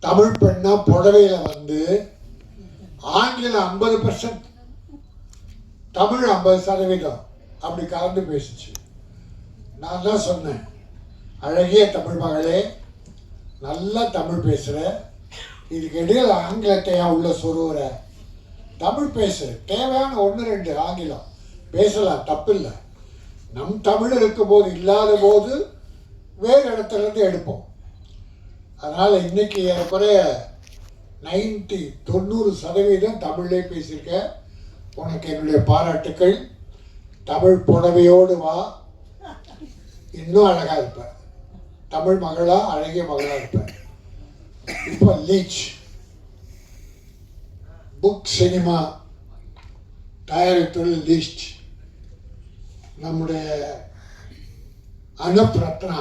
தமிழ் பெண்ணா புடவையில் வந்து ஆங்கிலம் 50%, தமிழ் 50% அப்படி கலந்து பேசிச்சு. நான் தான் சொன்னேன், அழகிய தமிழ் மகளே, நல்லா தமிழ் பேசுகிற, இதுக்கு இடையில் ஆங்கிலத்தையா உள்ள சொருகிற, தமிழ் பேசு, தேவையான 1-2 ஆங்கிலம் பேசலாம், தப்பில்லை. நம் தமிழ் இருக்கும்போது இல்லாத போது வேறு இடத்துலேருந்து எடுப்போம். அதனால் இன்றைக்கி ஏறக்குறைய 90% தமிழ்லே பேசியிருக்க. உனக்கு என்னுடைய பாராட்டுக்கள். தமிழ் புடவையோடு வா, இன்னும் அழகாக இருப்பேன். தமிழ் மகளா, அழகிய மகளாக இருப்பேன். இப்போ லீச் புக் சினிமா தயாரித்துள்ள லீச் நம்முடைய அனுப் ரத்னா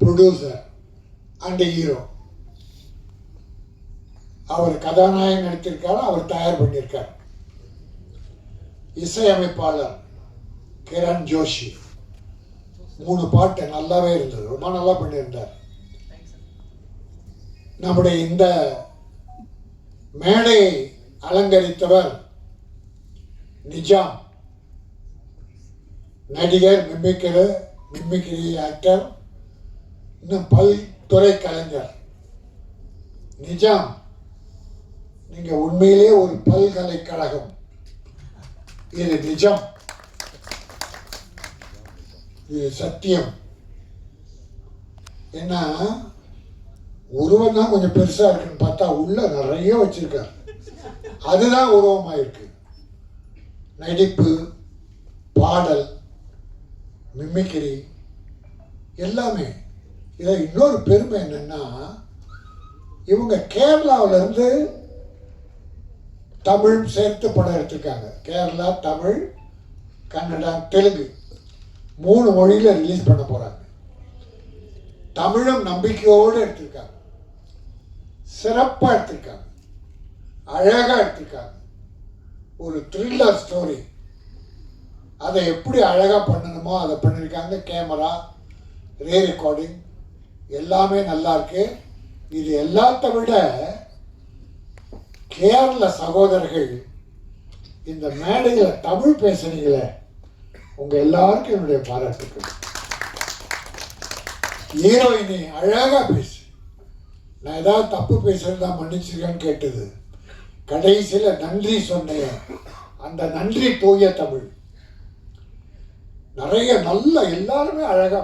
ப்ரொடியூசர் அண்ட் ஹீரோ. அவர் கதாநாயகன் நடித்திருக்காரு, அவர் தயார் பண்ணியிருக்கார். இசையமைப்பாளர் கிரண் ஜோஷி. 3 பாட்டு நல்லாவே இருந்தது, ரொம்ப நல்லா பண்ணியிருந்தார். நம்முடைய இந்த மேடையை அலங்கரித்தவர் நிஜாம், நடிகர், மிமிக்ரி ஆக்டர், இன்னும் பல்துறை கலைஞர். நிஜாம், நீங்கள் உண்மையிலே ஒரு பல்கலைக்கழகம். இது நிஜம், இது சத்தியம். ஏன்னா உருவம் தான் கொஞ்சம் பெருசாக இருக்குன்னு பார்த்தா உள்ள நிறைய வச்சிருக்காரு. அதுதான் உருவமாக இருக்கு. நடிப்பு, பாடல், மிமிக்ரி எல்லாமே. இதில் இன்னொரு பெருமை என்னன்னா, இவங்க கேரளாவிலேருந்து தமிழ் சேர்த்து படம் எடுத்திருக்காங்க. கேரளா, தமிழ், கன்னடா, தெலுங்கு 3 மொழியில் ரிலீஸ் பண்ண போகிறாங்க. தமிழும் நம்பிக்கையோடு எடுத்திருக்காங்க, சிறப்பாக எடுத்திருக்காங்க, அழகாக எடுத்திருக்காங்க. ஒரு த்ரில்லர் ஸ்டோரி. அதை எப்படி அழகாக பண்ணணுமோ அதை பண்ணியிருக்காங்க. கேமரா, ரே ரெக்கார்டிங் எல்லாமே நல்லா இருக்கு. இது எல்லாத்த விட கேரள சகோதரர்கள் இந்த மேடையில் தமிழ் பேசுனீங்களே, உங்கள் எல்லாருக்கும் என்னுடைய பாராட்டுக்கள். ஹீரோயினி அழகாக பேசு. நான் ஏதாவது தப்பு பேசுறதா மன்னிச்சிருக்கேன்னு கேட்டது. கடைசியில் நன்றி சொன்னேன். அந்த நன்றி தூய தமிழ். நிறைய நல்ல எல்லாருமே அழகாக பேசு.